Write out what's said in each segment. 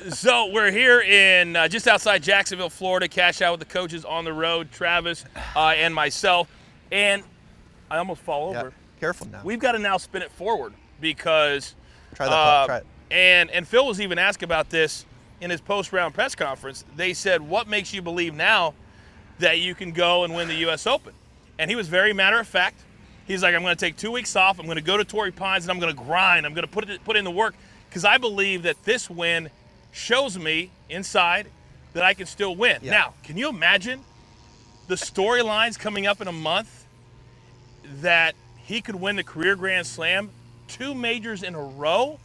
So we're here in just outside Jacksonville, Florida. Cash out with the coaches on the road, Travis and myself. And I almost fall over. Yeah, careful now. We've got to now spin it forward because Try that. Try it. And Phil was even asked about this in his post-round press conference. They said, what makes you believe now that you can go and win the U.S. Open? And he was very matter of fact. He's like, I'm going to take 2 weeks off. I'm going to go to Torrey Pines, and I'm going to grind. I'm going to put in the work because I believe that this win shows me inside that I can still win. Yeah. Now, can you imagine the storylines coming up in a month that he could win the career Grand Slam, 2 majors in a row?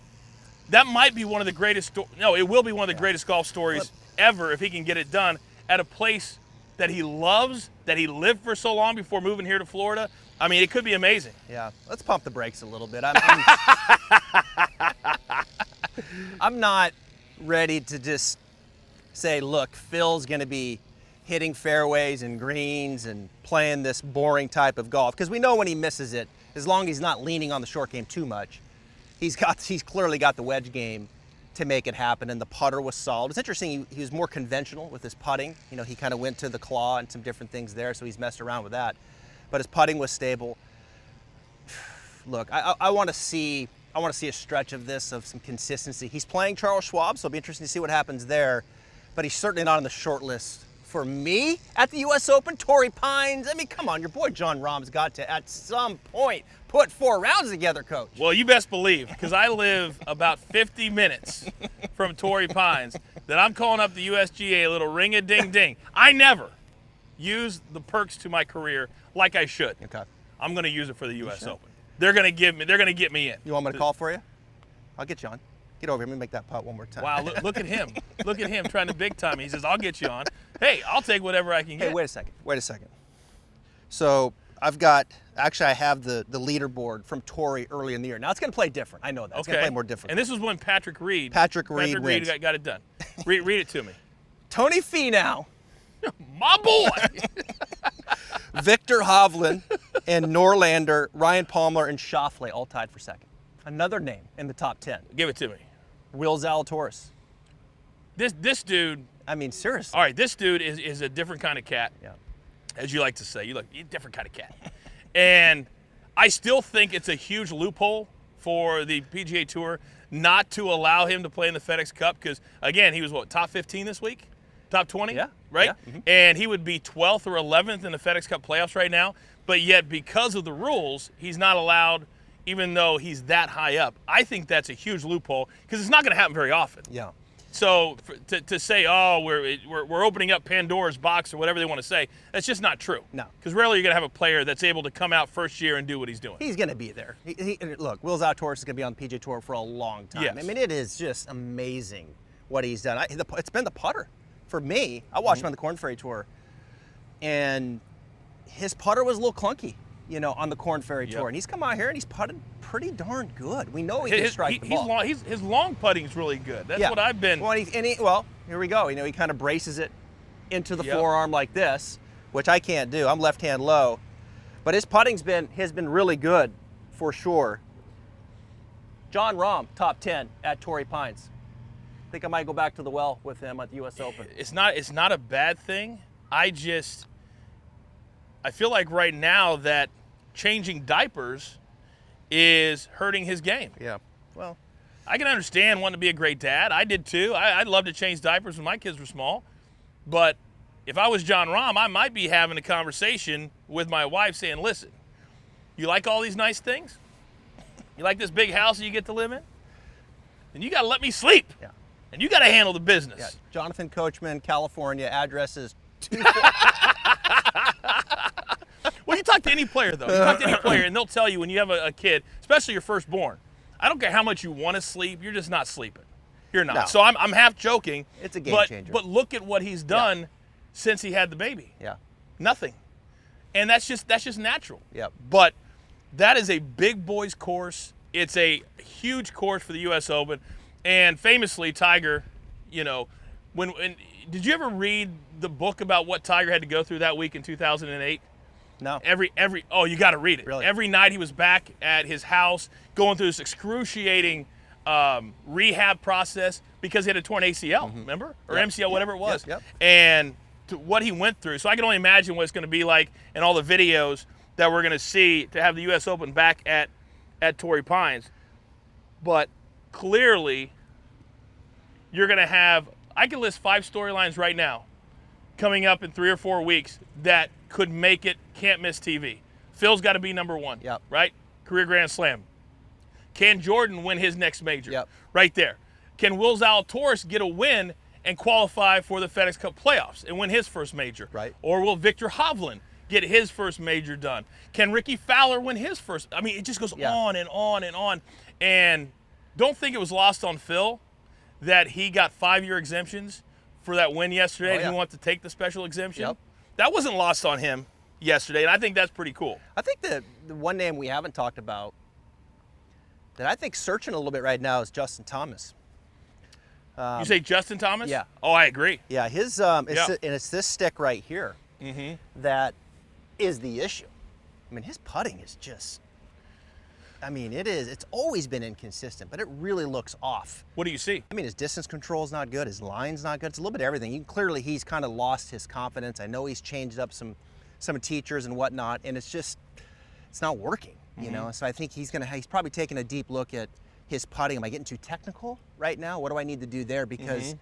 That might be one of the greatest it will be one of the greatest golf stories ever if he can get it done at a place that he loves, that he lived for so long before moving here to Florida. I mean, it could be amazing. Yeah, let's pump the brakes a little bit. I'm not ready to just say, look, Phil's going to be hitting fairways and greens and playing this boring type of golf. Because we know when he misses it, as long as he's not leaning on the short game too much, he's clearly got the wedge game to make it happen, and the putter was solid. It's interesting, he was more conventional with his putting. You know, he kind of went to the claw and some different things there, so he's messed around with that. But his putting was stable. Look, I want to see a stretch of this, of some consistency. He's playing Charles Schwab, so it'll be interesting to see what happens there. But he's certainly not on the short list for me at the U.S. Open. Torrey Pines, I mean, come on, your boy Jon Rahm's got to, at some point, put 4 rounds together, Coach. Well, you best believe, because I live about 50 minutes from Torrey Pines, that I'm calling up the USGA, a little ring-a-ding-ding. I never use the perks to my career like I should. Okay. I'm going to use it for the U.S. Open. They're going to get me in. You want me to call for you? I'll get you on. Get over here. Let me make that putt one more time. Wow, look at him. Look at him trying to big time me. He says, I'll get you on. Hey, I'll take whatever I can get. Hey, wait a second. So I have the leaderboard from Torrey early in the year. Now it's going to play different. I know that. It's going to play more different. And this was when Patrick Reed wins. got it done. Read it to me. Tony Finau. My boy. Victor Hovland and Norlander, Ryan Palmer, and Schauffele all tied for second. Another name in the top 10. Give it to me. Will Zalatoris. This dude. I mean, seriously. All right, this dude is a different kind of cat. Yeah. As you like to say. You're a different kind of cat. And I still think it's a huge loophole for the PGA Tour not to allow him to play in the FedEx Cup because, again, he was, top 15 this week? Top 20? Yeah. Right? Yeah. Mm-hmm. And he would be 12th or 11th in the FedEx Cup playoffs right now. But yet, because of the rules, he's not allowed, even though he's that high up. I think that's a huge loophole because it's not going to happen very often. Yeah. So to say, we're opening up Pandora's box or whatever they want to say, that's just not true. No. Because rarely you're going to have a player that's able to come out first year and do what he's doing. He's going to be there. Look, Will Zalatoris is going to be on the PGA Tour for a long time. Yes. I mean, it is just amazing what he's done. It's been the putter for me. I watched him on the Korn Ferry Tour, and his putter was a little clunky, on the Korn Ferry Tour. And he's come out here and he's putted pretty darn good. We know he can strike the ball. His long putting is really good. That's what I've been. Well, here we go. He kind of braces it into the forearm like this, which I can't do. I'm left-hand low. But his putting's has been really good for sure. Jon Rahm, top 10 at Torrey Pines. I think I might go back to the well with him at the U.S. Open. It's not a bad thing. I feel like right now that changing diapers is hurting his game. Yeah. Well, I can understand wanting to be a great dad. I did too. I'd love to change diapers when my kids were small. But if I was Jon Rahm, I might be having a conversation with my wife saying, listen, you like all these nice things? You like this big house that you get to live in? Then you got to let me sleep. Yeah. And you got to handle the business. Yeah. Jonathan Coachman, California, address is 2. Well, you talk to any player, though. You talk to any player, and they'll tell you when you have a kid, especially your firstborn, I don't care how much you want to sleep, you're just not sleeping. You're not. No. So I'm half joking. It's a game changer. But look at what he's done since he had the baby. Yeah. Nothing. And that's just natural. Yep. But that is a big boys course. It's a huge course for the U.S. Open. And famously, Tiger, when did you ever read the book about what Tiger had to go through that week in 2008? No. You got to read it. Really? Every night he was back at his house going through this excruciating rehab process because he had a torn ACL, remember? Or Yep. MCL, whatever it was. Yep. And to what he went through. So I can only imagine what it's going to be like in all the videos that we're going to see to have the U.S. Open back at Torrey Pines. But clearly, you're going to have, I can list 5 storylines right now coming up in 3 or 4 weeks that could make it can't miss TV. Phil's got to be number 1, Yep. right? Career Grand Slam. Can Jordan win his next major? Yep. Right there. Can Will Zalatoris get a win and qualify for the FedEx Cup playoffs and win his first major? Right. Or will Victor Hovland get his first major done? Can Rickie Fowler win his first? I mean, it just goes on and on and on. And don't think it was lost on Phil that he got 5-year exemptions for that win yesterday, and he wanted to take the special exemption. Yep. That wasn't lost on him yesterday, and I think that's pretty cool. I think the one name we haven't talked about that I think searching a little bit right now is Justin Thomas. You say Justin Thomas? Yeah. Oh, I agree. Yeah, his and it's this stick right here that is the issue. I mean, his putting is just, I mean, it's always been inconsistent, but it really looks off. What do you see? I mean, his distance control is not good. His line's not good. It's a little bit of everything. Clearly, he's kind of lost his confidence. I know he's changed up some teachers and whatnot, and it's not working, you know? So I think he's probably taking a deep look at his putting. Am I getting too technical right now? What do I need to do there? Because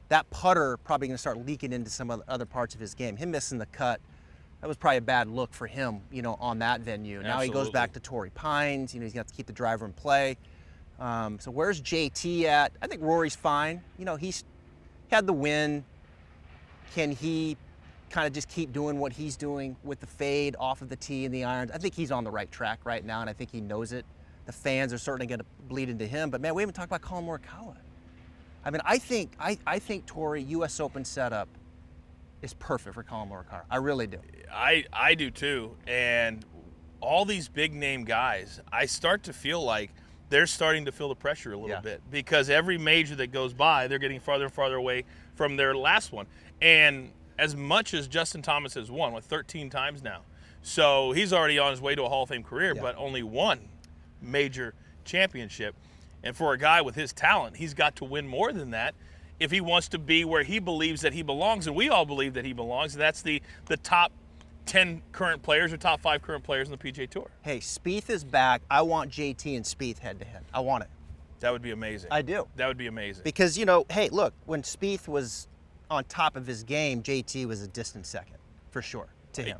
that putter probably going to start leaking into some other parts of his game. Him missing the cut, that was probably a bad look for him, you know, on that venue. Now he goes back to Torrey Pines. You know, he's got to keep the driver in play. So where's JT at? I think Rory's fine. You know, he's had the win. Can he kind of just keep doing what he's doing with the fade off of the tee and the irons? I think he's on the right track right now, and I think he knows it. The fans are certainly going to bleed into him. But, man, we haven't talked about COLLIN MORIKAWA. I mean, I think Torrey, U.S. Open setup is perfect for COLLIN MORIKAWA. I really do. I do too. And all these big-name guys, I start to feel like they're starting to feel the pressure a little bit because every major that goes by, they're getting farther and farther away from their last one. And as much as Justin Thomas has won, 13 times now. So he's already on his way to a Hall of Fame career, but only one major championship. And for a guy with his talent, he's got to win more than that if he wants to be where he believes that he belongs, and we all believe that he belongs. And that's the top 10 current players or top 5 current players on the PGA Tour. Hey, Spieth is back. I want JT and Spieth head-to-head. I want it. That would be amazing. I do. That would be amazing. Because, you know, hey, look, when Spieth was on top of his game, JT was a distant second, for sure, to him.